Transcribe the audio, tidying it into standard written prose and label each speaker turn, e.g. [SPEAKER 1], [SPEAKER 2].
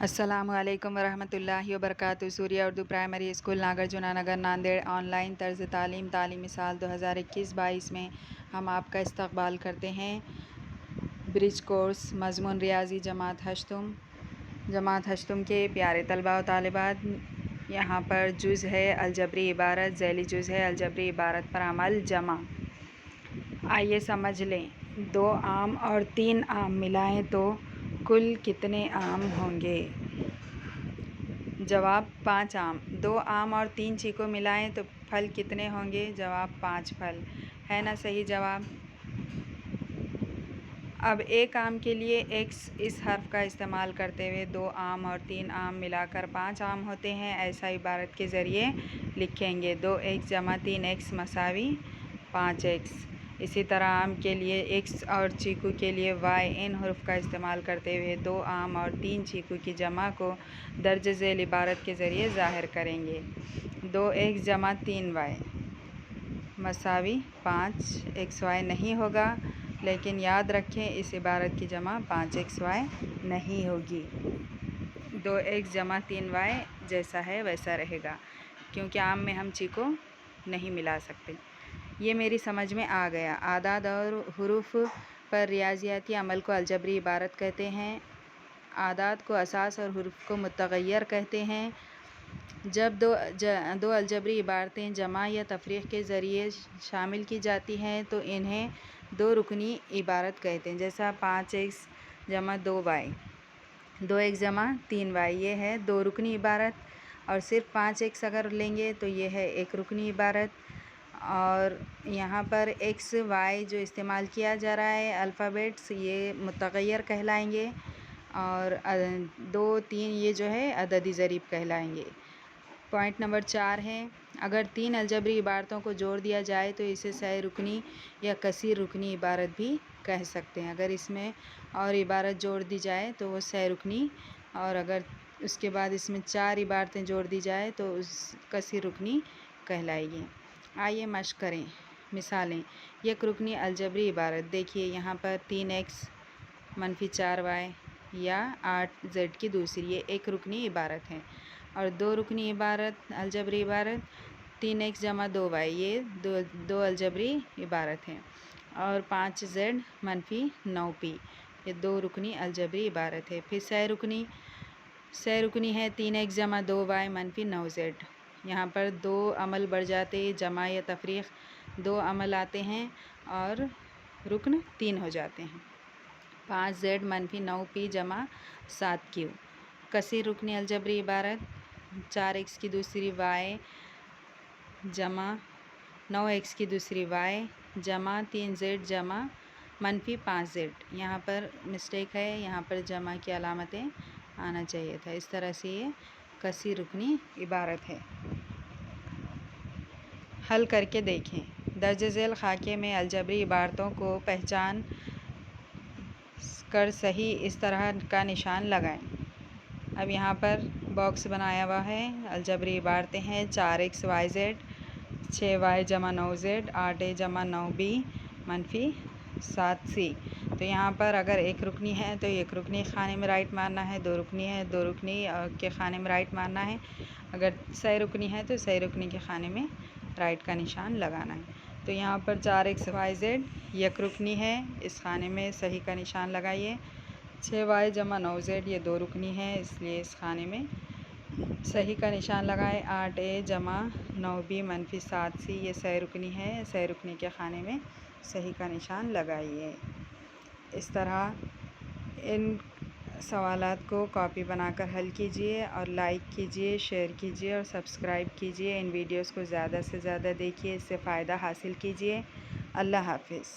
[SPEAKER 1] السلام علیکم ورحمۃ اللہ وبرکاتہ۔ Surya Urdu primary school Nagarjuna Nagar Nanded online طرز تعلیم تعلیمی سال 2021-22 میں ہم آپ کا استقبال کرتے ہیں۔ برج کورس مضمون ریاضی جماعت ہشتم کے پیارے طلباء و طالبات، یہاں پر جز ہے الجبری عبارت، ذیلی جز ہے الجبری عبارت پر عمل جمع۔ آئیے سمجھ لیں، 2 آم اور 3 آم ملائیں تو کل کتنے آم ہوں گے؟ جواب 5 آم۔ 2 آم اور 3 چیکو ملائیں تو پھل کتنے ہوں گے؟ جواب 5 پھل۔ ہے نا صحیح جواب؟ اب 1 آم کے لیے x اس حرف کا استعمال کرتے ہوئے 2 آم اور 3 آم ملا کر 5 آم ہوتے ہیں، ایسا عبارت کے ذریعے لکھیں گے۔ 2x = 3x = 5x۔ اسی طرح آم کے لیے x اور چیکو کے لیے y ان حروف کا استعمال کرتے ہوئے 2 آم اور 3 چیکو کی جمع کو درج ذیل عبارت کے ذریعے ظاہر کریں گے۔ 2x = 3y = 5xy نہیں ہوگا، لیکن یاد رکھیں اس عبارت کی جمع 5xy نہیں ہوگی۔ 2x = 3y جیسا ہے ویسا رہے گا، کیونکہ آم میں ہم چیکو نہیں ملا سکتے۔ یہ میری سمجھ میں آ گیا۔ اعداد اور حروف پر ریاضیاتی عمل کو الجبری عبارت کہتے ہیں۔ اعداد کو اساس اور حروف کو متغیر کہتے ہیں۔ جب دو الجبری عبارتیں جمع یا تفریق کے ذریعے شامل کی جاتی ہیں تو انہیں 2 رکنی عبارت کہتے ہیں، جیسا 5x = 2y۔ 2x = 3y یہ ہے 2 رکنی عبارت، اور صرف 5x اگر لیں گے تو یہ ہے 1 رکنی عبارت۔ اور یہاں پر x y جو استعمال کیا جا رہا ہے الفابیٹس، یہ متغیر کہلائیں گے، اور 2 3 یہ جو ہے عددی ضریب کہلائیں گے۔ پوائنٹ نمبر 4 ہے، اگر 3 الجبری عبارتوں کو جوڑ دیا جائے تو اسے سہ رکنی یا کثیر رکنی عبارت بھی کہہ سکتے ہیں۔ اگر اس میں اور عبارت جوڑ دی جائے تو وہ سہ رکنی، اور اگر اس کے بعد اس میں 4 عبارتیں جوڑ دی جائے تو اس کثیر رکنی کہلائے گی۔ آئیے مشق کریں۔ مثالیں: 1 رکنی الجبری عبارت، دیکھیے یہاں پر 3x - 4y یا 8z کی دوسری، یہ 1 رکنی عبارت ہے۔ اور 2 رکنی عبارت الجبری عبارت 3x = 2y، یہ 2 الجبری عبارت ہے۔ اور 5z - 9p، یہ 2 رکنی الجبری عبارت ہے۔ پھر سہ رکنی ہے 3x = 2y - 9z، یہاں پر 2 عمل بڑھ جاتے، جمع یا تفریق 2 عمل آتے ہیں اور رکن 3 ہو جاتے ہیں۔ 5z - 9p = 7q۔ کثیر رکنی الجبری عبارت 4x کی دوسری y جمع 9x کی دوسری y جمع 3z جمع -5z، یہاں پر مسٹیک ہے، یہاں پر جمع کی علامتیں آنا چاہیے تھا۔ اس طرح سے یہ کثیر رکنی عبارت ہے۔ حل کر کے دیکھیں۔ درج ذیل خاکے میں الجبری عبارتوں کو پہچان کر صحیح اس طرح کا نشان لگائیں۔ اب یہاں پر باکس بنایا ہوا ہے، الجبری عبارتیں ہیں 4x yz 6y = 9z 8a = 9b - 7c۔ تو یہاں پر اگر 1 رکنی ہے تو 1 رکنی خانے میں رائٹ مارنا ہے، 2 رکنی ہے 2 رکنی کے خانے میں رائٹ مارنا ہے، اگر سہ رکنی ہے تو سہ رکنی کے خانے میں رائٹ کا نشان لگانا ہے۔ تو یہاں پر 4x yz 1 رکنی ہے، اس خانے میں صحیح کا نشان لگائیے۔ 6y = 9z یہ 2 رکنی ہے، اس لیے اس خانے میں صحیح کا نشان لگائے۔ 8a = 9b - 7c یہ سہ رکنی ہے، سہ رکنی کے خانے میں صحیح کا نشان لگائیے۔ اس طرح ان سوالات کو کاپی بنا کر حل کیجیے، اور لائک کیجیے، شیئر کیجیے اور سبسکرائب کیجیے۔ ان ویڈیوز کو زیادہ سے زیادہ دیکھیے، اس سے فائدہ حاصل کیجیے۔ اللہ حافظ۔